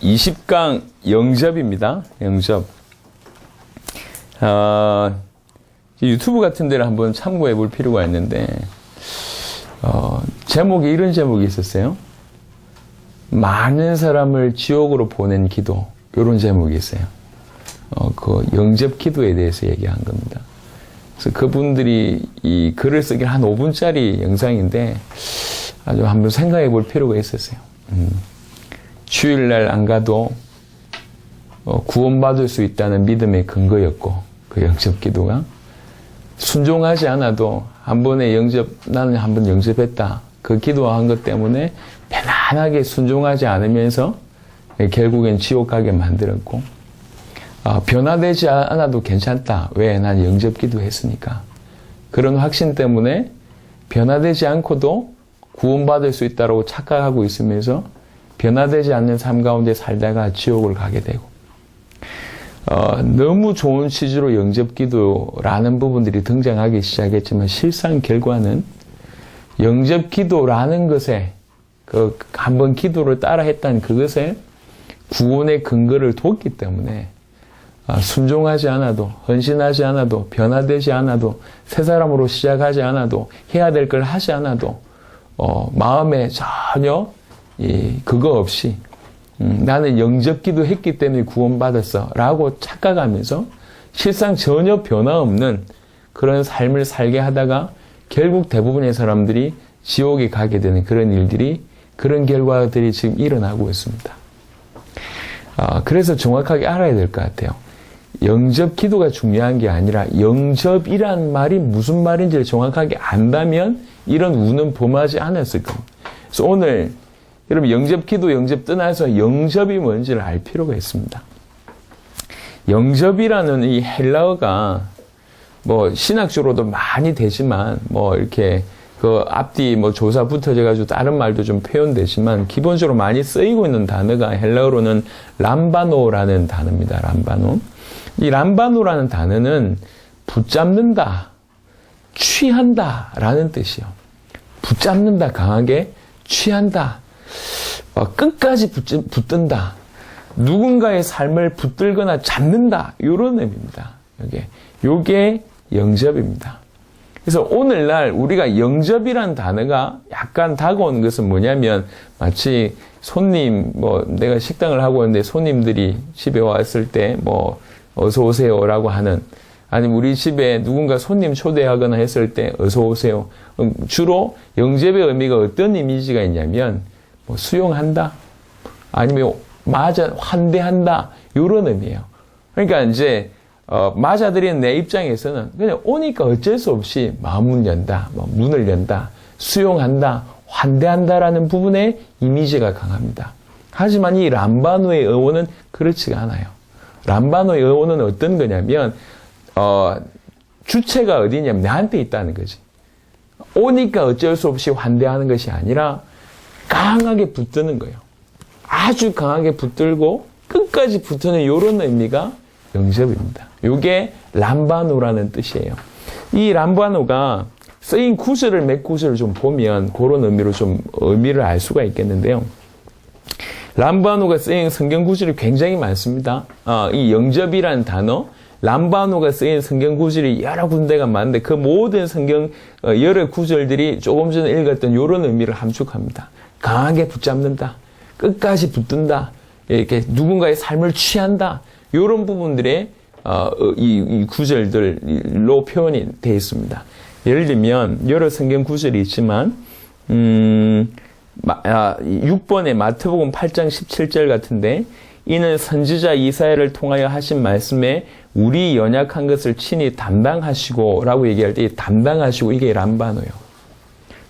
20강 영접입니다. 영접. 유튜브 같은 데를 한번 참고해 볼 필요가 있는데, 제목이 이런 제목이 있었어요. 많은 사람을 지옥으로 보낸 기도. 이런 제목이 있어요. 그 영접 기도에 대해서 얘기한 겁니다. 그래서 그분들이 이 글을 쓰기 한 5분짜리 영상인데, 아주 한번 생각해 볼 필요가 있었어요. 주일날 안 가도 구원받을 수 있다는 믿음의 근거였고, 그 영접 기도가 순종하지 않아도 한 번의 영접, 나는 한 번 영접했다. 그 기도한 것 때문에 편안하게 순종하지 않으면서 결국엔 지옥 가게 만들었고, 변화되지 않아도 괜찮다. 왜? 난 영접 기도했으니까. 그런 확신 때문에 변화되지 않고도 구원받을 수 있다고 착각하고 있으면서 변화되지 않는 삶 가운데 살다가 지옥을 가게 되고, 너무 좋은 취지로 영접 기도라는 부분들이 등장하기 시작했지만 실상 결과는 영접 기도라는 것에 그 한번 기도를 따라 했다는 그것에 구원의 근거를 뒀기 때문에 순종하지 않아도, 헌신하지 않아도, 변화되지 않아도, 새 사람으로 시작하지 않아도, 해야 될 걸 하지 않아도 마음에 전혀 그거 없이 나는 영접 기도했기 때문에 구원받았어 라고 착각하면서 실상 전혀 변화 없는 그런 삶을 살게 하다가 결국 대부분의 사람들이 지옥에 가게 되는 그런 일들이, 그런 결과들이 지금 일어나고 있습니다. 그래서 정확하게 알아야 될 것 같아요. 영접 기도가 중요한 게 아니라 영접이란 말이 무슨 말인지를 정확하게 안다면 이런 우는 범하지 않았을 겁니다. 그래서 오늘 여러분 영접 기도, 영접 떠나서 영접이 뭔지를 알 필요가 있습니다. 영접이라는 이 헬라어가 뭐 신학적으로도 많이 되지만 뭐 이렇게 그 앞뒤 뭐 조사 붙어져 가지고 다른 말도 좀 표현되지만 기본적으로 많이 쓰이고 있는 단어가 헬라어로는 람바노라는 단어입니다. 람바노. 이 람바노라는 단어는 붙잡는다, 취한다라는 뜻이요. 붙잡는다, 강하게 취한다, 끝까지 붙든다, 누군가의 삶을 붙들거나 잡는다, 이런 의미입니다. 요게 영접입니다. 그래서 오늘날 우리가 영접이란 단어가 약간 다가오는 것은 뭐냐면, 마치 손님, 내가 식당을 하고 있는데 손님들이 집에 왔을 때 어서 오세요라고 하는, 아니면 우리 집에 누군가 손님 초대하거나 했을 때 어서 오세요. 주로 영접의 의미가 어떤 이미지가 있냐면 수용한다, 아니면 환대한다, 이런 의미예요. 그러니까 이제 맞아들이는 내 입장에서는 그냥 오니까 어쩔 수 없이 마음을 연다, 문을 연다, 수용한다, 환대한다라는 부분에 이미지가 강합니다. 하지만 이 람바노의 어원은 그렇지가 않아요. 람바노의 어원은 어떤 거냐면 주체가 어디냐면 나한테 있다는 거지. 오니까 어쩔 수 없이 환대하는 것이 아니라 강하게 붙드는 거예요. 아주 강하게 붙들고 끝까지 붙드는 이런 의미가 영접입니다. 이게 람바노라는 뜻이에요. 이 람바노가 쓰인 구절을 몇 구절을 좀 보면 그런 의미로 좀 의미를 알 수가 있겠는데요. 람바노가 쓰인 성경 구절이 굉장히 많습니다. 이 영접이라는 단어, 람바노가 쓰인 성경 구절이 여러 군데가 많은데 그 모든 성경 여러 구절들이 조금 전에 읽었던 이런 의미를 함축합니다. 강하게 붙잡는다, 끝까지 붙든다, 이렇게 누군가의 삶을 취한다, 이런 부분들의 이 구절들로 표현이 되어 있습니다. 예를 들면 여러 성경 구절이 있지만 6번에 마태복음 8장 17절 같은데, 이는 선지자 이사야를 통하여 하신 말씀에 우리 연약한 것을 친히 담당하시고 라고 얘기할 때 담당하시고, 이게 람바노예요.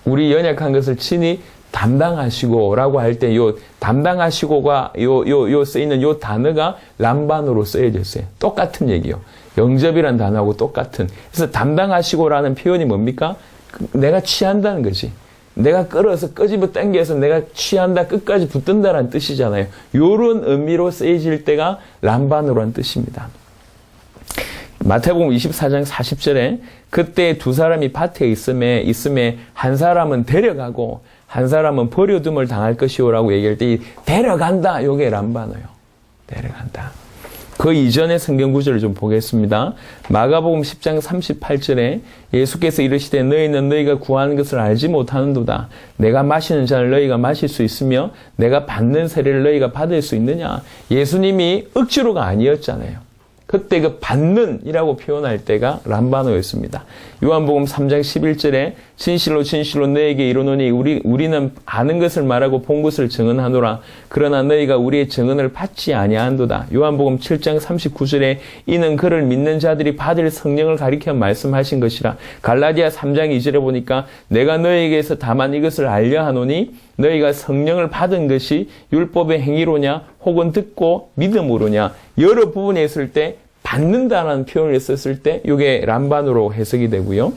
우리 연약한 것을 친히 담당하시고 라고 할 때 요 담당하시고가 요 쓰이는 요 단어가 람바노로 쓰여져 있어요. 똑같은 얘기요. 영접이라는 단어하고 똑같은. 그래서 담당하시고라는 표현이 뭡니까? 내가 취한다는 거지. 내가 끌어서 끄집어 당겨서 내가 취한다, 끝까지 붙든다라는 뜻이잖아요. 요런 의미로 쓰여질 때가 람바노라는 뜻입니다. 마태복음 24장 40절에 그때 두 사람이 밭에 있음에 한 사람은 데려가고 한 사람은 버려둠을 당할 것이오라고 얘기할 때 이 데려간다, 요게 람바노요. 데려간다. 그 이전의 성경 구절을 좀 보겠습니다. 마가복음 10장 38절에 예수께서 이르시되 너희는 너희가 구하는 것을 알지 못하는도다. 내가 마시는 잔을 너희가 마실 수 있으며 내가 받는 세례를 너희가 받을 수 있느냐. 예수님이 억지로가 아니었잖아요. 그때 그 받는이라고 표현할 때가 람바노였습니다. 요한복음 3장 11절에 진실로 진실로 너에게 이르노니 우리는 아는 것을 말하고 본 것을 증언하노라. 그러나 너희가 우리의 증언을 받지 아니한도다. 요한복음 7장 39절에 이는 그를 믿는 자들이 받을 성령을 가리켜 말씀하신 것이라. 갈라디아 3장 2절에 보니까 내가 너희에게서 다만 이것을 알려 하노니 너희가 성령을 받은 것이 율법의 행위로냐 혹은 듣고 믿음으로냐. 여러 부분에 있을 때 받는다라는 표현을 썼을 때 이게 람반으로 해석이 되고요.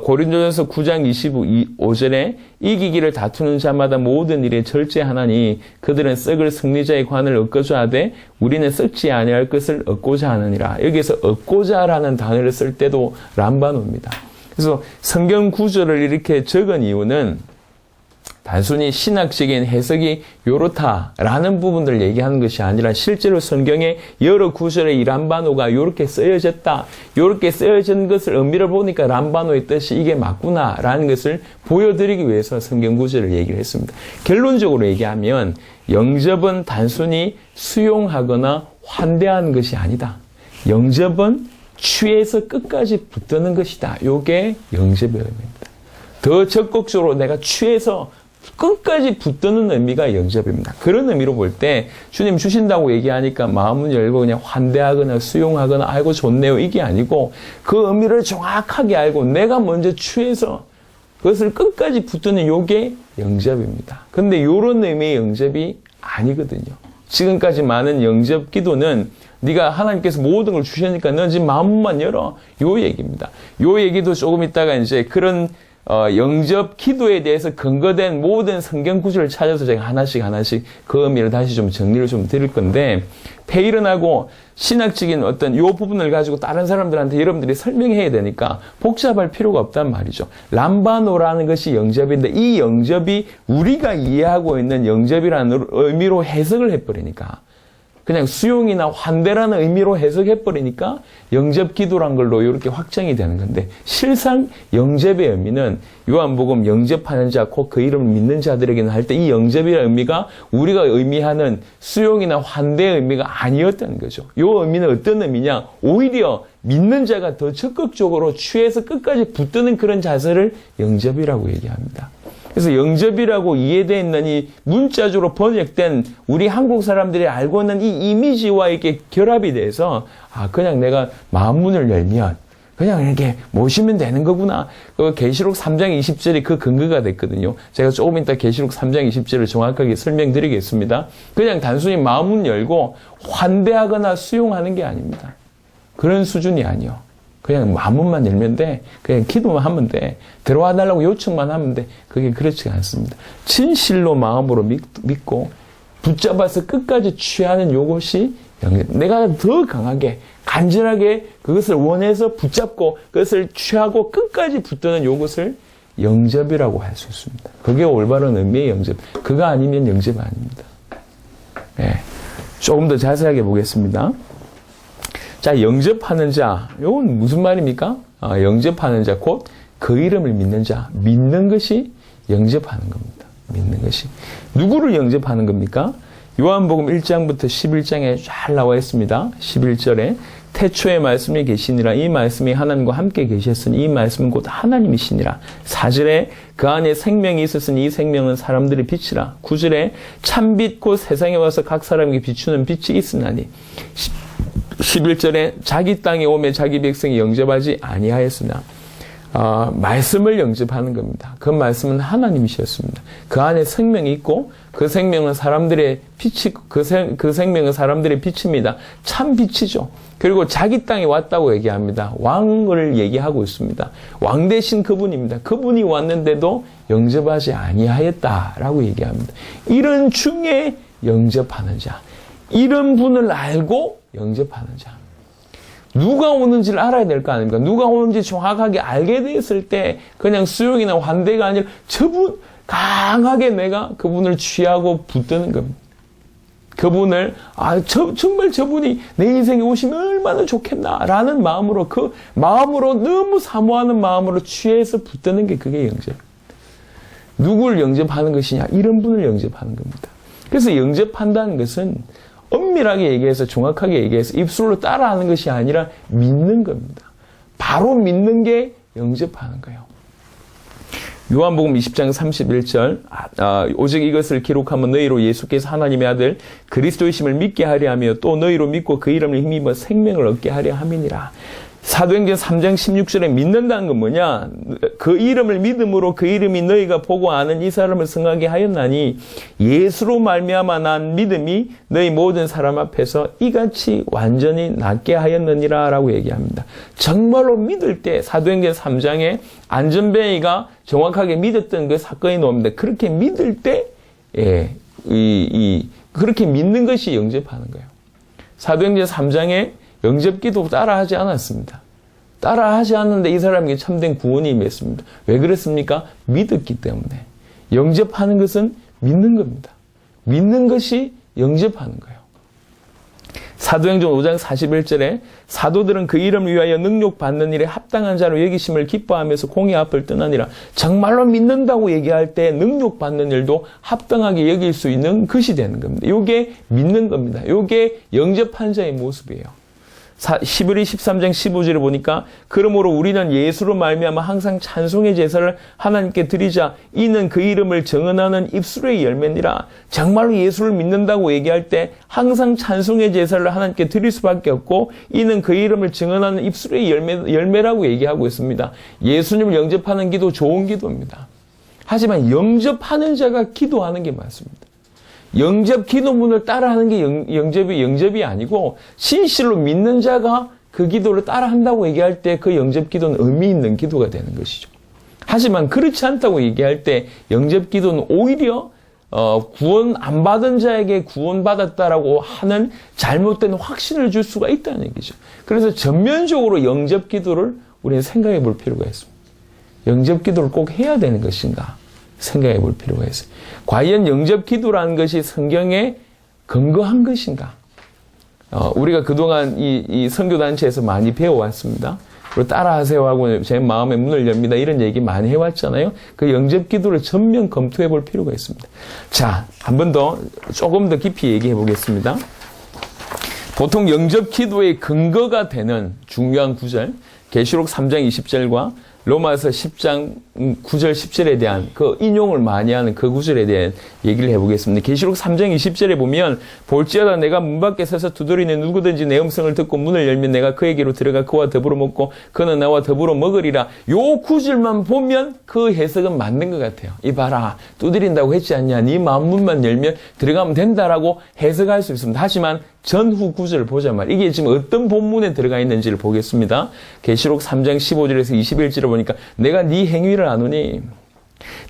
고린도전서 9장 25절에 이기기를 다투는 자마다 모든 일에 절제하나니 그들은 썩을 승리자의 관을 얻고자 하되 우리는 썩지 아니할 것을 얻고자 하느니라. 여기서 얻고자라는 단어를 쓸 때도 람바노입니다. 그래서 성경 구절을 이렇게 적은 이유는 단순히 신학적인 해석이 요렇다라는 부분들을 얘기하는 것이 아니라 실제로 성경에 여러 구절에 이 람바노가 요렇게 쓰여졌다. 요렇게 쓰여진 것을 의미를 보니까 람바노의 뜻이 이게 맞구나라는 것을 보여드리기 위해서 성경 구절을 얘기를 했습니다. 결론적으로 얘기하면 영접은 단순히 수용하거나 환대하는 것이 아니다. 영접은 취해서 끝까지 붙드는 것이다. 요게 영접의 의미입니다. 더 적극적으로 내가 취해서 끝까지 붙드는 의미가 영접입니다. 그런 의미로 볼 때 주님 주신다고 얘기하니까 마음을 열고 그냥 환대하거나 수용하거나 아이고 좋네요 이게 아니고 그 의미를 정확하게 알고 내가 먼저 취해서 그것을 끝까지 붙드는 요게 영접입니다. 근데 요런 의미의 영접이 아니거든요. 지금까지 많은 영접 기도는 네가 하나님께서 모든 걸 주시니까 너 지금 마음만 열어 요 얘기입니다. 요 얘기도 조금 있다가 이제 그런 영접 기도에 대해서 근거된 모든 성경 구절을 찾아서 제가 하나씩 그 의미를 다시 좀 정리를 좀 드릴 건데 페이른하고 신학적인 어떤 요 부분을 가지고 다른 사람들한테 여러분들이 설명해야 되니까 복잡할 필요가 없단 말이죠. 람바노라는 것이 영접인데 이 영접이 우리가 이해하고 있는 영접이라는 의미로 해석을 해버리니까 그냥 수용이나 환대라는 의미로 해석해버리니까 영접 기도란 걸로 이렇게 확정이 되는 건데 실상 영접의 의미는 요한복음 영접하는 자 곧 그 이름을 믿는 자들에게는 할 때 이 영접이라는 의미가 우리가 의미하는 수용이나 환대의 의미가 아니었다는 거죠. 이 의미는 어떤 의미냐? 오히려 믿는 자가 더 적극적으로 취해서 끝까지 붙드는 그런 자세를 영접이라고 얘기합니다. 그래서 영접이라고 이해되어 있는 이 문자적으로 번역된 우리 한국 사람들이 알고 있는 이 이미지와 이렇게 결합이 돼서 그냥 내가 마음문을 열면 그냥 이렇게 모시면 되는 거구나. 그 계시록 3장 20절이 그 근거가 됐거든요. 제가 조금 이따 계시록 3장 20절을 정확하게 설명드리겠습니다. 그냥 단순히 마음문 열고 환대하거나 수용하는 게 아닙니다. 그런 수준이 아니요. 그냥 마음만 열면 돼. 그냥 기도만 하면 돼. 들어와 달라고 요청만 하면 돼. 그게 그렇지 않습니다. 진실로 마음으로 믿고 붙잡아서 끝까지 취하는 요것이 영접. 내가 더 강하게 간절하게 그것을 원해서 붙잡고 그것을 취하고 끝까지 붙드는 요것을 영접이라고 할 수 있습니다. 그게 올바른 의미의 영접. 그거 아니면 영접 아닙니다. 네. 조금 더 자세하게 보겠습니다. 자, 영접하는 자, 이건 무슨 말입니까? 영접하는 자, 곧 그 이름을 믿는 자, 믿는 것이 영접하는 겁니다. 믿는 것이. 누구를 영접하는 겁니까? 요한복음 1장부터 11장에 잘 나와 있습니다. 11절에 태초에 말씀이 계시니라 이 말씀이 하나님과 함께 계셨으니 이 말씀은 곧 하나님이시니라. 4절에 그 안에 생명이 있었으니 이 생명은 사람들의 빛이라. 9절에 참빛 곧 세상에 와서 각 사람에게 비추는 빛이 있으나니 11절에 자기 땅에 오매 자기 백성이 영접하지 아니하였으나 말씀을 영접하는 겁니다. 그 말씀은 하나님이셨습니다. 그 안에 생명이 있고 그 생명은 사람들의 빛이 그 생명은 사람들의 빛입니다. 참 빛이죠. 그리고 자기 땅에 왔다고 얘기합니다. 왕을 얘기하고 있습니다. 왕 대신 그분입니다. 그분이 왔는데도 영접하지 아니하였다라고 얘기합니다. 이런 중에 영접하는 자, 이런 분을 알고 영접하는 자. 누가 오는지를 알아야 될 거 아닙니까? 누가 오는지 정확하게 알게 되었을 때 그냥 수용이나 환대가 아니라 저분 강하게 내가 그분을 취하고 붙드는 겁니다. 그분을 정말 저분이 내 인생에 오시면 얼마나 좋겠나라는 마음으로 그 마음으로 너무 사모하는 마음으로 취해서 붙드는 게 그게 영접. 누구를 영접하는 것이냐? 이런 분을 영접하는 겁니다. 그래서 영접한다는 것은 엄밀하게 얘기해서 정확하게 얘기해서 입술로 따라하는 것이 아니라 믿는 겁니다. 바로 믿는 게 영접하는 거예요. 요한복음 20장 31절 오직 이것을 기록하면 너희로 예수께서 하나님의 아들 그리스도이심을 믿게 하려 하며 또 너희로 믿고 그 이름을 힘입어 생명을 얻게 하려 함이니라. 사도행전 3장 16절에 믿는다는 건 뭐냐? 그 이름을 믿음으로 그 이름이 너희가 보고 아는 이 사람을 성하게 하였나니 예수로 말미암아 난 믿음이 너희 모든 사람 앞에서 이같이 완전히 낫게 하였느니라 라고 얘기합니다. 정말로 믿을 때 사도행전 3장에 안전뱅이가 정확하게 믿었던 그 사건이 나옵니다. 그렇게 믿을 때 그렇게 믿는 것이 영접하는 거예요. 사도행전 3장에 영접기도 따라하지 않았습니다. 따라하지 않는데 이 사람에게 참된 구원이 임했습니다. 왜 그랬습니까? 믿었기 때문에. 영접하는 것은 믿는 겁니다. 믿는 것이 영접하는 거예요. 사도행전 5장 41절에 사도들은 그 이름을 위하여 능욕받는 일에 합당한 자로 여기심을 기뻐하면서 공의 앞을 떠나니라. 정말로 믿는다고 얘기할 때 능욕받는 일도 합당하게 여길 수 있는 것이 되는 겁니다. 이게 믿는 겁니다. 이게 영접한 자의 모습이에요. 히브리 13장 15절에 보니까 그러므로 우리는 예수로 말미암아 항상 찬송의 제사를 하나님께 드리자. 이는 그 이름을 정언하는 입술의 열매니라. 정말로 예수를 믿는다고 얘기할 때 항상 찬송의 제사를 하나님께 드릴 수밖에 없고 이는 그 이름을 정언하는 입술의 열매라고 얘기하고 있습니다. 예수님을 영접하는 기도 좋은 기도입니다. 하지만 영접하는 자가 기도하는 게 맞습니다. 영접 기도문을 따라하는 게 영접이 아니고 진실로 믿는 자가 그 기도를 따라한다고 얘기할 때 그 영접 기도는 의미 있는 기도가 되는 것이죠. 하지만 그렇지 않다고 얘기할 때 영접 기도는 오히려 구원 안 받은 자에게 구원받았다라고 하는 잘못된 확신을 줄 수가 있다는 얘기죠. 그래서 전면적으로 영접 기도를 우리는 생각해 볼 필요가 있습니다. 영접 기도를 꼭 해야 되는 것인가? 생각해 볼 필요가 있어요. 과연 영접 기도라는 것이 성경에 근거한 것인가? 우리가 그동안 이 선교단체에서 많이 배워왔습니다. 그리고 따라하세요 하고 제 마음의 문을 엽니다. 이런 얘기 많이 해왔잖아요. 그 영접 기도를 전면 검토해 볼 필요가 있습니다. 자, 한 번 더 조금 더 깊이 얘기해 보겠습니다. 보통 영접 기도의 근거가 되는 중요한 구절, 계시록 3장 20절과 로마서 10장 9절 10절에 대한 그 인용을 많이 하는 그 구절에 대한 얘기를 해보겠습니다. 계시록 3장 20절에 보면 볼지어다 내가 문 밖에 서서 두드리는 누구든지 내 음성을 듣고 문을 열면 내가 그에게로 들어가 그와 더불어 먹고 그는 나와 더불어 먹으리라. 요 구절만 보면 그 해석은 맞는 것 같아요. 이봐라 두드린다고 했지 않냐. 네 마음 문만 열면 들어가면 된다라고 해석할 수 있습니다. 하지만 전후 구절을 보자 말이에요. 이게 지금 어떤 본문에 들어가 있는지를 보겠습니다. 계시록 3장 15절에서 21절을 보니까 내가 네 행위를 아노니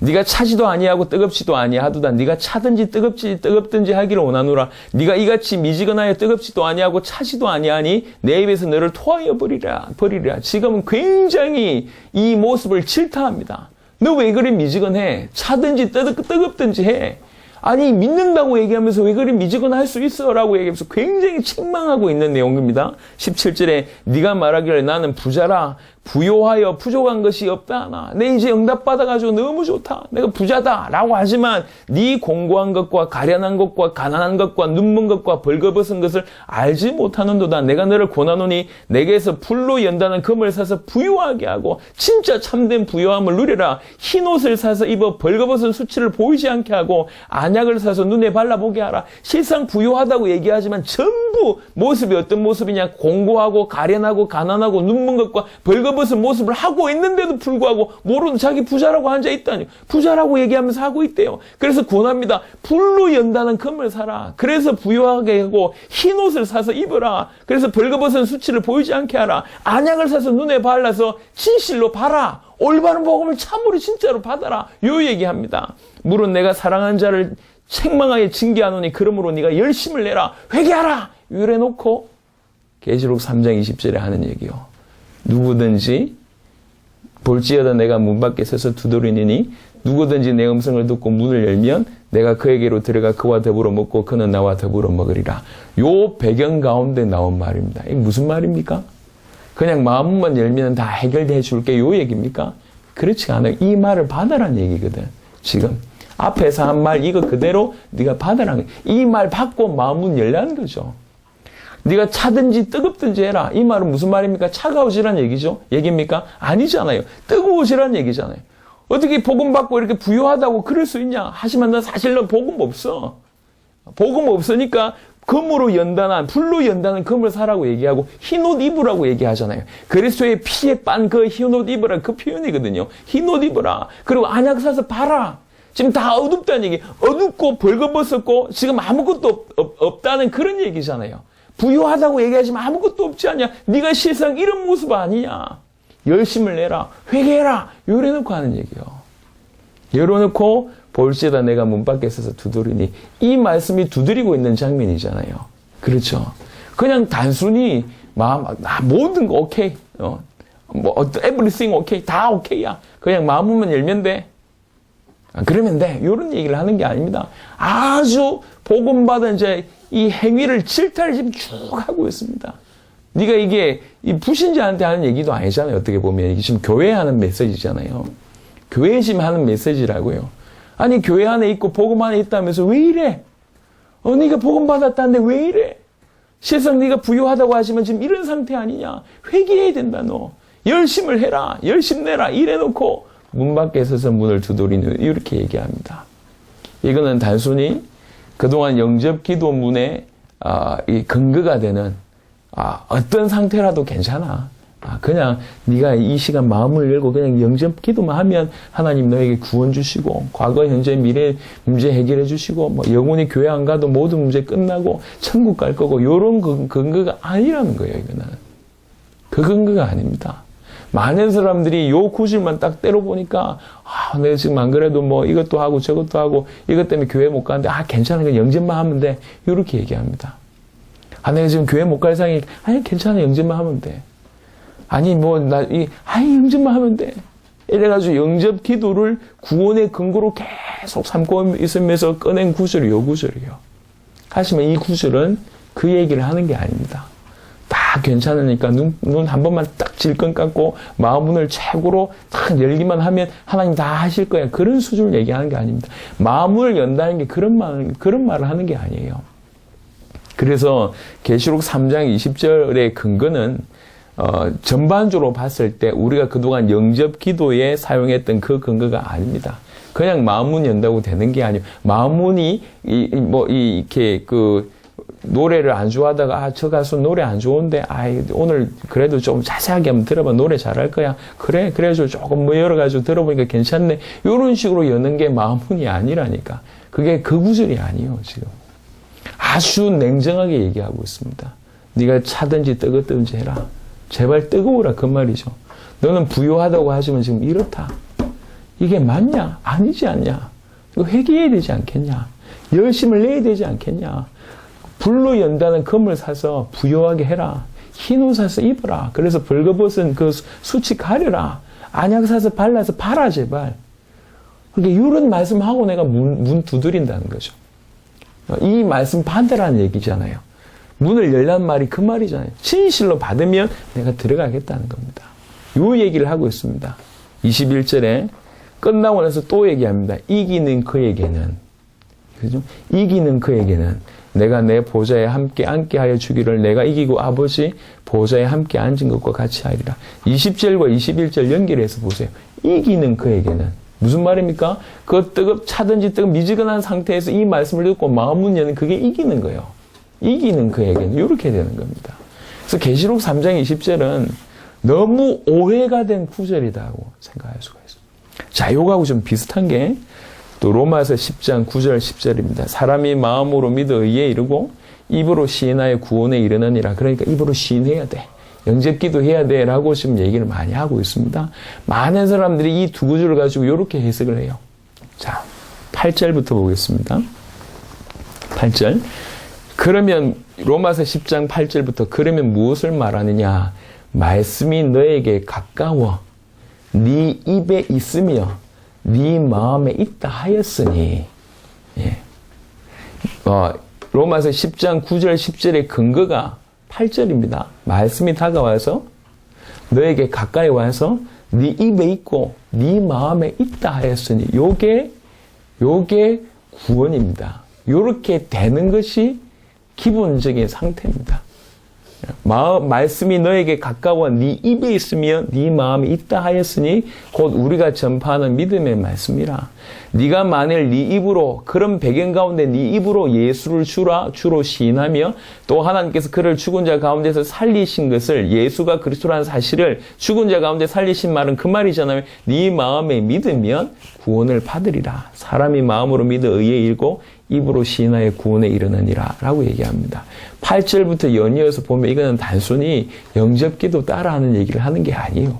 네가 차지도 아니하고 뜨겁지도 아니하도다. 네가 차든지 뜨겁든지 하기를 원하노라. 네가 이같이 미지근하여 뜨겁지도 아니하고 차지도 아니하니 내 입에서 너를 토하여 버리리라. 지금은 굉장히 이 모습을 질타합니다. 너 왜 그리 미지근해? 차든지 뜨겁든지 해. 아니 믿는다고 얘기하면서 왜 그리 미지근할 수 있어? 라고 얘기하면서 굉장히 책망하고 있는 내용입니다. 17절에 네가 말하기를 나는 부자라 부요하여 부족한 것이 없다. 내 이제 응답받아가지고 너무 좋다. 내가 부자다. 라고 하지만 네 공고한 것과 가련한 것과 가난한 것과 눈먼 것과 벌거벗은 것을 알지 못하는도다. 내가 너를 권하노니 내게서 불로 연다는 금을 사서 부유하게 하고 진짜 참된 부유함을 누려라. 흰옷을 사서 입어 벌거벗은 수치를 보이지 않게 하고 안약을 사서 눈에 발라보게 하라. 실상 부유하다고 얘기하지만 전부 모습이 어떤 모습이냐. 공고하고 가련하고 가난하고 눈먼 것과 벌거벗은 모습을 하고 있는데도 불구하고 모르는 자기 부자라고 앉아있다니. 부자라고 얘기하면서 하고 있대요. 그래서 권합니다. 불로 연다는 금을 사라. 그래서 부유하게 하고 흰옷을 사서 입어라. 그래서 벌거벗은 수치를 보이지 않게 하라. 안약을 사서 눈에 발라서 진실로 봐라. 올바른 복음을 참으로 진짜로 받아라. 요 얘기합니다. 물은 내가 사랑하는 자를 책망하여 징계하노니 그러므로 네가 열심을 내라. 회개하라. 이래 놓고 계시록 3장 20절에 하는 얘기요. 누구든지 볼지어다 내가 문 밖에 서서 두드리니 누구든지 내 음성을 듣고 문을 열면 내가 그에게로 들어가 그와 더불어 먹고 그는 나와 더불어 먹으리라. 요 배경 가운데 나온 말입니다. 이게 무슨 말입니까? 그냥 마음만 열면 다 해결해 줄게 요 얘기입니까? 그렇지 않아요. 이 말을 받아라는 얘기거든. 지금 앞에서 한 말 이거 그대로 네가 받아라는 거예요. 이 말 받고 마음은 열라는 거죠. 네가 차든지 뜨겁든지 해라. 이 말은 무슨 말입니까? 차가워지라는 얘기죠? 얘기입니까? 아니잖아요. 뜨거워지라는 얘기잖아요. 어떻게 복음 받고 이렇게 부유하다고 그럴 수 있냐? 하지만 너 사실 너 복음 없어. 복음 없으니까 금으로 연단한, 불로 연단한 금을 사라고 얘기하고 흰 옷 입으라고 얘기하잖아요. 그리스도의 피에 빤 그 흰 옷 입으라 그 표현이거든요. 흰 옷 입으라. 그리고 안약 사서 봐라. 지금 다 어둡다는 얘기. 어둡고 벌거벗었고 지금 아무것도 없다는 그런 얘기잖아요. 부유하다고 얘기하지만 아무것도 없지 않냐. 네가 실상 이런 모습 아니냐. 열심을 내라. 회개해라. 요래놓고 하는 얘기요. 열어놓고 볼지다 내가 문 밖에 서서 두드리니 이 말씀이 두드리고 있는 장면이잖아요. 그렇죠. 그냥 단순히 모든 거 오케이. everything 오케이. 다 오케이야. 그냥 마음만 열면 돼. 그러면 돼. 이런 얘기를 하는 게 아닙니다. 아주 복음받은 이제 이 행위를 질타를 지금 쭉 하고 있습니다. 네가 이게 이 불신자한테 하는 얘기도 아니잖아요. 어떻게 보면 이게 지금 교회에 하는 메시지잖아요. 교회에 지금 하는 메시지라고요. 아니 교회 안에 있고 복음 안에 있다면서 왜 이래? 네가 복음 받았다는데 왜 이래? 실상 네가 부유하다고 하지만 지금 이런 상태 아니냐? 회개해야 된다 너. 열심을 해라. 열심 내라. 이래놓고 문 밖에 서서 문을 두드리는 이렇게 얘기합니다. 이거는 단순히 그동안 영접 기도문의 이 근거가 되는 어떤 상태라도 괜찮아. 그냥 네가 이 시간 마음을 열고 그냥 영접 기도만 하면 하나님 너에게 구원 주시고 과거, 현재, 미래 문제 해결해 주시고 뭐 영원히 교회 안 가도 모든 문제 끝나고 천국 갈 거고 이런 근거가 아니라는 거예요. 이거는. 그 근거가 아닙니다. 많은 사람들이 요 구절만 딱 때려보니까 내가 지금 안 그래도 뭐 이것도 하고 저것도 하고 이것 때문에 교회 못 가는데 괜찮아. 그냥 영접만 하면 돼. 이렇게 얘기합니다. 내가 지금 교회 못 갈 상황이 괜찮아. 영접만 하면 돼. 영접만 하면 돼. 이래가지고 영접 기도를 구원의 근거로 계속 삼고 있으면서 꺼낸 구절이 요 구절이에요. 하지만 이 구절은 그 얘기를 하는 게 아닙니다. 다 괜찮으니까 눈 한 번만 딱 질끈 감고 마음 문을 최고로 딱 열기만 하면 하나님 다 하실 거야. 그런 수준을 얘기하는 게 아닙니다. 마음을 연다는 게 그런 말을 하는 게 아니에요. 그래서 계시록 3장 20절의 근거는 전반적으로 봤을 때 우리가 그동안 영접 기도에 사용했던 그 근거가 아닙니다. 그냥 마음문 연다고 되는 게 아니에요. 마음문이 이렇게 노래를 안 좋아하다가 저 가수 노래 안 좋은데 오늘 그래도 좀 자세하게 한번 들어봐. 노래 잘할 거야. 그래서 조금 열어가지고 들어보니까 괜찮네. 이런 식으로 여는 게 마음문이 아니라니까. 그게 그 구절이 아니에요. 지금 아주 냉정하게 얘기하고 있습니다. 네가 차든지 뜨겁든지 해라. 제발 뜨거워라 그 말이죠. 너는 부유하다고 하지만 지금 이렇다. 이게 맞냐? 아니지 않냐? 이거 회개해야 되지 않겠냐? 열심을 내야 되지 않겠냐? 불로 연다는 금을 사서 부유하게 해라. 흰 옷 사서 입어라. 그래서 벌거벗은 그 수치 가려라. 안약 사서 발라서 봐라 제발. 그러니까 이런 말씀하고 내가 문 두드린다는 거죠. 이 말씀 반대라는 얘기잖아요. 문을 열란 말이 그 말이잖아요. 진실로 받으면 내가 들어가겠다는 겁니다. 이 얘기를 하고 있습니다. 21절에 끝나고 나서 또 얘기합니다. 이기는 그에게는, 그죠? 이기는 그에게는 내가 내 보좌에 함께 앉게 하여 주기를 내가 이기고 아버지 보좌에 함께 앉은 것과 같이 하리라. 20절과 21절 연결해서 보세요. 이기는 그에게는 무슨 말입니까? 그 차든지 미지근한 상태에서 이 말씀을 듣고 마음문 여는 그게 이기는 거예요. 이기는 그에게는 이렇게 되는 겁니다. 그래서 계시록 3장 20절은 너무 오해가 된 구절이다고 생각할 수가 있습니다. 자, 요거하고 좀 비슷한 게 또 로마서 10장 9절 10절입니다. 사람이 마음으로 믿어 의에 이르고 입으로 시인하여 구원에 이르느니라. 그러니까 입으로 시인해야 돼. 영접기도 해야 돼. 라고 지금 얘기를 많이 하고 있습니다. 많은 사람들이 이 두 구절을 가지고 이렇게 해석을 해요. 자, 8절부터 보겠습니다. 8절. 그러면 로마서 10장 8절부터 그러면 무엇을 말하느냐? 말씀이 너에게 가까워 네 입에 있으며 네 마음에 있다 하였으니. 예. 로마서 10장 9절 10절의 근거가 8절입니다. 말씀이 다가와서 너에게 가까이 와서 네 입에 있고 네 마음에 있다 하였으니 요게 구원입니다. 요렇게 되는 것이 기본적인 상태입니다. 말씀이 너에게 가까워 네 입에 있으며 네 마음에 있다 하였으니 곧 우리가 전파하는 믿음의 말씀이라. 네가 만일 네 입으로 그런 배경 가운데 네 입으로 예수를 주로 시인하며 또 하나님께서 그를 죽은 자 가운데서 살리신 것을 예수가 그리스도라는 사실을 죽은 자 가운데 살리신 말은 그 말이잖아요. 네 마음에 믿으면 구원을 받으리라. 사람이 마음으로 믿어 의에 이르고 입으로 시인하여 구원에 이르느니라 라고 얘기합니다. 8절부터 연이어서 보면 이거는 단순히 영접기도 따라하는 얘기를 하는 게 아니에요.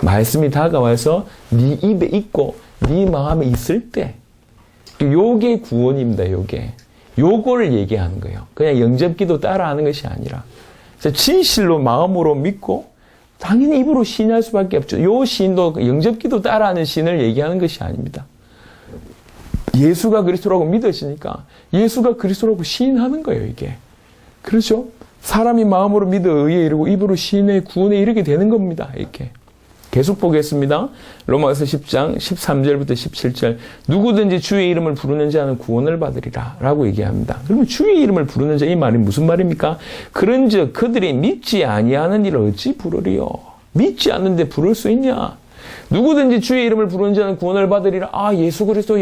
말씀이 다가와서 네 입에 있고 네 마음에 있을 때 요게 구원입니다. 요거를 얘기하는 거예요. 그냥 영접기도 따라하는 것이 아니라 진실로 마음으로 믿고 당연히 입으로 시인할 수밖에 없죠. 요 시인도 영접기도 따라하는 시인을 얘기하는 것이 아닙니다. 예수가 그리스도라고 믿으시니까 예수가 그리스도라고 시인하는 거예요, 이게. 그렇죠? 사람이 마음으로 믿어 의에 이르고 입으로 시인해 구원에 이르게 되는 겁니다, 이렇게. 계속 보겠습니다. 로마서 10장 13절부터 17절. 누구든지 주의 이름을 부르는 자는 구원을 받으리라 라고 얘기합니다. 그러면 주의 이름을 부르는 자, 이 말이 무슨 말입니까? 그런즉 그들이 믿지 아니하는 일을 어찌 부르리요? 믿지 않는데 부를 수 있냐? 누구든지 주의 이름을 부르는 자는 구원을 받으리라. 예수 그리스도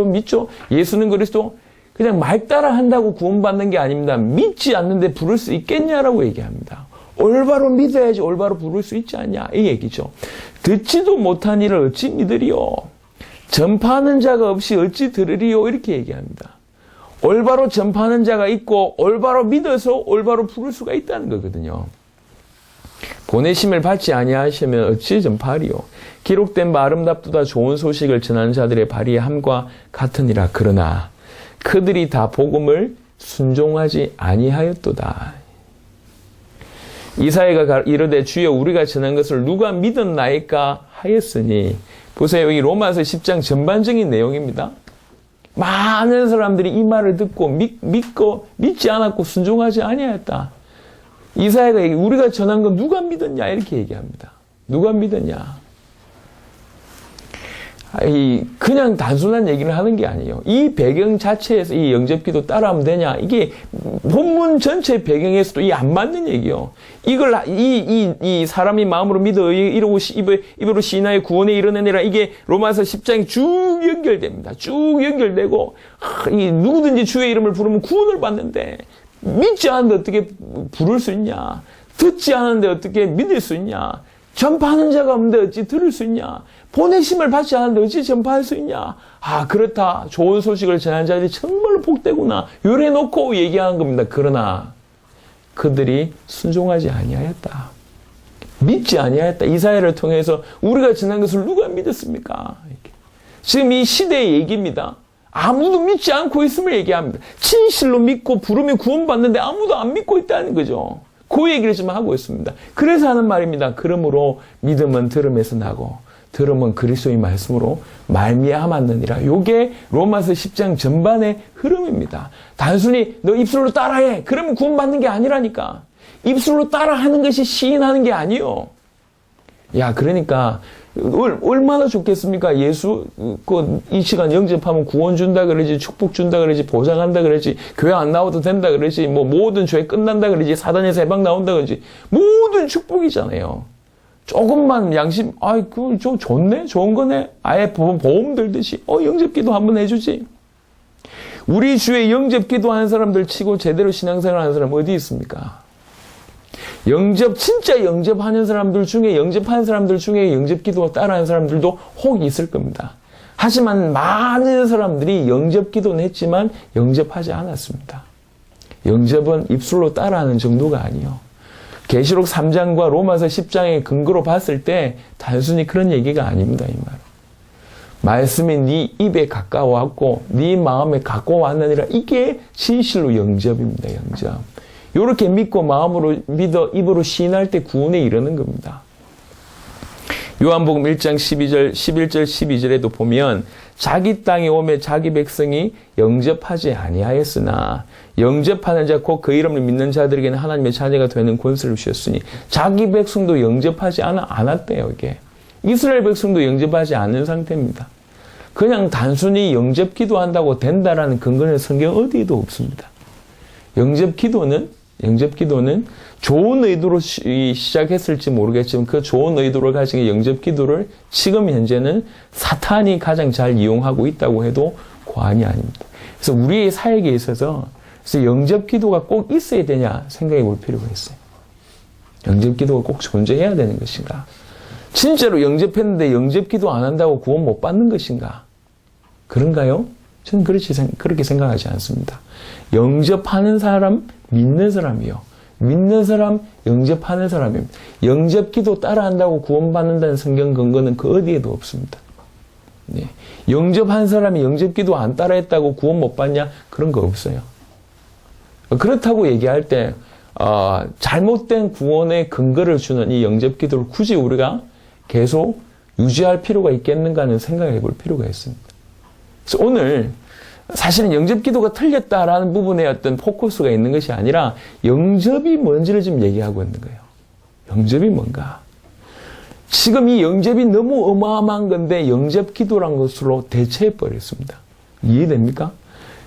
믿죠? 예수는 그리스도. 그냥 말 따라 한다고 구원받는 게 아닙니다. 믿지 않는데 부를 수 있겠냐라고 얘기합니다. 올바로 믿어야지 올바로 부를 수 있지 않냐 이 얘기죠. 듣지도 못한 일을 어찌 믿으리요? 전파하는 자가 없이 어찌 들으리요? 이렇게 얘기합니다. 올바로 전파하는 자가 있고 올바로 믿어서 올바로 부를 수가 있다는 거거든요. 보내심을 받지 아니하시면 어찌 전파하리요? 기록된 바 아름답도다 좋은 소식을 전하는 자들의 발의함과 같으니라. 그러나 그들이 다 복음을 순종하지 아니하였도다. 이사야가 이르되 주여 우리가 전한 것을 누가 믿었나이까 하였으니. 보세요. 여기 로마서 10장 전반적인 내용입니다. 많은 사람들이 이 말을 듣고 믿지 않았고 순종하지 아니하였다. 이사야가 우리가 전한 건 누가 믿었냐 이렇게 얘기합니다. 누가 믿었냐. 그냥 단순한 얘기를 하는 게 아니에요. 이 배경 자체에서 이 영접기도 따라하면 되냐. 이게 본문 전체 배경에서도 이 안 맞는 얘기요. 이걸 이 사람이 마음으로 믿어 이러고 입으로 시인하여 구원에 이르느니라. 이게 로마서 10장이 쭉 연결됩니다. 쭉 연결되고 이 누구든지 주의 이름을 부르면 구원을 받는데 믿지 않는데 어떻게 부를 수 있냐. 듣지 않는데 어떻게 믿을 수 있냐. 전파하는 자가 없는데 어찌 들을 수 있냐. 보내심을 받지 않았는데 어찌 전파할 수 있냐. 그렇다. 좋은 소식을 전하는 자들이 정말로 복되구나. 요래놓고 얘기하는 겁니다. 그러나 그들이 순종하지 아니하였다. 믿지 아니하였다. 이사야를 통해서 우리가 전한 것을 누가 믿었습니까? 이렇게. 지금 이 시대의 얘기입니다. 아무도 믿지 않고 있음을 얘기합니다. 진실로 믿고 부르면 구원받는데 아무도 안 믿고 있다는 거죠. 그 얘기를 지금 하고 있습니다. 그래서 하는 말입니다. 그러므로 믿음은 들음에서 나고 들음은 그리스도의 말씀으로 말미암았느니라. 요게 로마서 10장 전반의 흐름입니다. 단순히 너 입술로 따라해. 그러면 구원받는 게 아니라니까. 입술로 따라하는 것이 시인하는 게 아니요. 그러니까 얼마나 좋겠습니까? 예수 이 시간 영접하면 구원 준다 그러지, 축복 준다 그러지, 보장한다 그러지, 교회 안 나와도 된다 그러지, 모든 죄 끝난다 그러지, 사단에서 해방 나온다 그러지, 모든 축복이잖아요. 조금만 양심, 그거 좋네? 좋은 거네? 아예 보험 들듯이, 영접기도 한번 해주지. 우리 주에 영접기도 하는 사람들 치고 제대로 신앙생활 하는 사람 어디 있습니까? 진짜 영접하는 사람들 중에, 영접하는 사람들 중에 영접기도 따라하는 사람들도 혹 있을 겁니다. 하지만 많은 사람들이 영접기도는 했지만 영접하지 않았습니다. 영접은 입술로 따라하는 정도가 아니에요. 계시록 3장과 로마서 10장의 근거로 봤을 때 단순히 그런 얘기가 아닙니다. 이 말. 말씀이 네 입에 가까워왔고 네 마음에 가까워왔느니라. 이게 진실로 영접입니다. 영접. 이렇게 믿고 마음으로 믿어 입으로 시인할 때 구원에 이르는 겁니다. 요한복음 1장 11절 12절에도 보면 자기 땅에 오매 자기 백성이 영접하지 아니하였으나 영접하는 자 곧 그 이름을 믿는 자들에게는 하나님의 자녀가 되는 권세를 주셨으니 자기 백성도 영접하지 않았대요. 이게 이스라엘 백성도 영접하지 않는 상태입니다. 그냥 단순히 영접 기도한다고 된다라는 근거는 성경 어디에도 없습니다. 영접 기도는 좋은 의도로 시작했을지 모르겠지만 그 좋은 의도를 가진 영접 기도를 지금 현재는 사탄이 가장 잘 이용하고 있다고 해도 과언이 아닙니다. 그래서 우리의 사역에 있어서 영접 기도가 꼭 있어야 되냐 생각해 볼 필요가 있어요. 영접 기도가 꼭 존재해야 되는 것인가? 진짜로 영접했는데 영접 기도 안 한다고 구원 못 받는 것인가? 그런가요? 저는 그렇게 생각하지 않습니다. 영접하는 사람, 믿는 사람이요. 믿는 사람, 영접하는 사람입니다. 영접 기도 따라한다고 구원받는다는 성경 근거는 그 어디에도 없습니다. 네. 영접한 사람이 영접 기도 안 따라했다고 구원 못 받냐? 그런 거 없어요. 그렇다고 얘기할 때 잘못된 구원의 근거를 주는 이 영접 기도를 굳이 우리가 계속 유지할 필요가 있겠는가 하는 생각을 해볼 필요가 있습니다. 그래서 오늘 사실은 영접 기도가 틀렸다라는 부분에 어떤 포커스가 있는 것이 아니라 영접이 뭔지를 지금 얘기하고 있는 거예요. 영접이 뭔가. 지금 이 영접이 너무 어마어마한 건데 영접 기도란 것으로 대체해버렸습니다. 이해됩니까?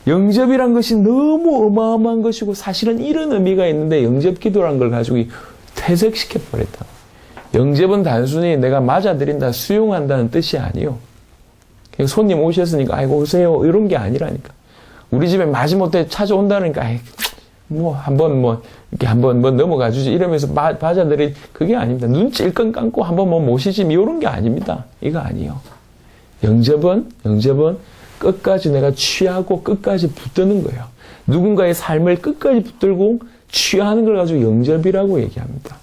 영접이란 것이 너무 어마어마한 것이고 사실은 이런 의미가 있는데 영접 기도란 걸 가지고 퇴색시켜버렸다. 영접은 단순히 내가 맞아들인다, 수용한다는 뜻이 아니에요. 손님 오셨으니까 아이고 오세요 이런 게 아니라니까. 우리 집에 마지못해 찾아온다니까 이렇게 한번 넘어가 주지 이러면서 맞아들이 그게 아닙니다. 눈 찔끔 감고 한번 모시지 이런 게 아닙니다. 이거 아니에요. 영접은 끝까지 내가 취하고 끝까지 붙드는 거예요. 누군가의 삶을 끝까지 붙들고 취하는 걸 가지고 영접이라고 얘기합니다.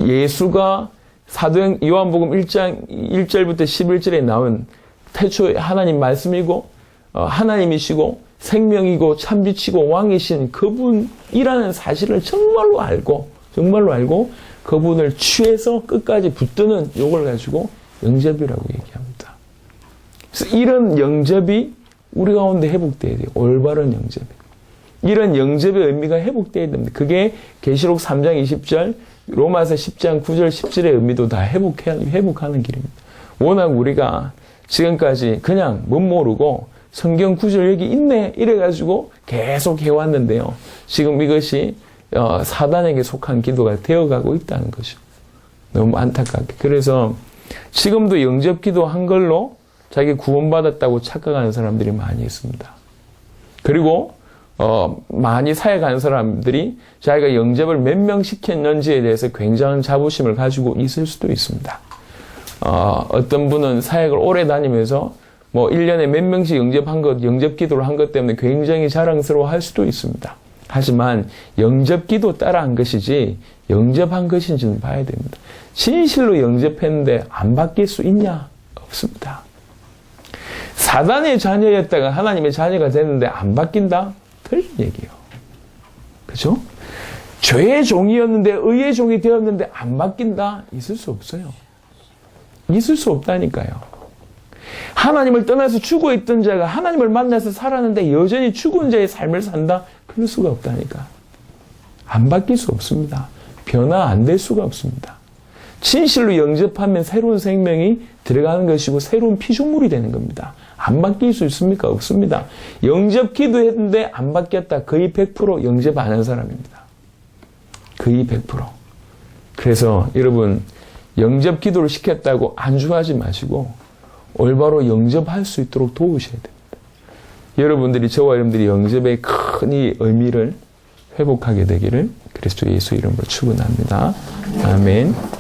예수가 사도행 요한복음 1장 1절부터 11절에 나온 태초에 하나님 말씀이고 하나님이시고 생명이고 참빛이고 왕이신 그분이라는 사실을 정말로 알고 그분을 취해서 끝까지 붙드는 요걸 가지고 영접이라고 얘기합니다. 그래서 이런 영접이 우리 가운데 회복돼야 돼요. 올바른 영접. 이런 영접의 의미가 회복돼야 됩니다. 그게 계시록 3장 20절, 로마서 10장 9절 10절의 의미도 다 회복하는 길입니다. 워낙 우리가 지금까지 그냥 못 모르고 성경 구절 여기 있네 이래가지고 계속 해왔는데요. 지금 이것이 사단에게 속한 기도가 되어가고 있다는 거죠. 너무 안타깝게. 그래서 지금도 영접 기도한 걸로 자기 구원받았다고 착각하는 사람들이 많이 있습니다. 그리고 많이 사역하는 사람들이 자기가 영접을 몇 명 시켰는지에 대해서 굉장한 자부심을 가지고 있을 수도 있습니다. 어떤 분은 사역을 오래 다니면서 1년에 몇 명씩 영접 기도를 한 것 때문에 굉장히 자랑스러워 할 수도 있습니다. 하지만 영접 기도 따라 한 것이지 영접한 것인지는 봐야 됩니다. 진실로 영접했는데 안 바뀔 수 있냐? 없습니다. 사단의 자녀였다가 하나님의 자녀가 됐는데 안 바뀐다? 틀린 얘기예요. 그죠? 죄의 종이었는데 의의 종이 되었는데 안 바뀐다? 있을 수 없어요. 있을 수 없다니까요. 하나님을 떠나서 죽어있던 자가 하나님을 만나서 살았는데 여전히 죽은 자의 삶을 산다? 그럴 수가 없다니까. 안 바뀔 수 없습니다. 변화 안 될 수가 없습니다. 진실로 영접하면 새로운 생명이 들어가는 것이고 새로운 피조물이 되는 겁니다. 안 바뀔 수 있습니까? 없습니다. 영접 기도했는데 안 바뀌었다. 거의 100% 영접 안 한 사람입니다. 거의 100%. 그래서 여러분 영접 기도를 시켰다고 안주하지 마시고 올바로 영접할 수 있도록 도우셔야 됩니다. 여러분들이 저와 여러분들이 영접의 큰 이 의미를 회복하게 되기를 그리스도 예수 이름으로 축원합니다. 아멘.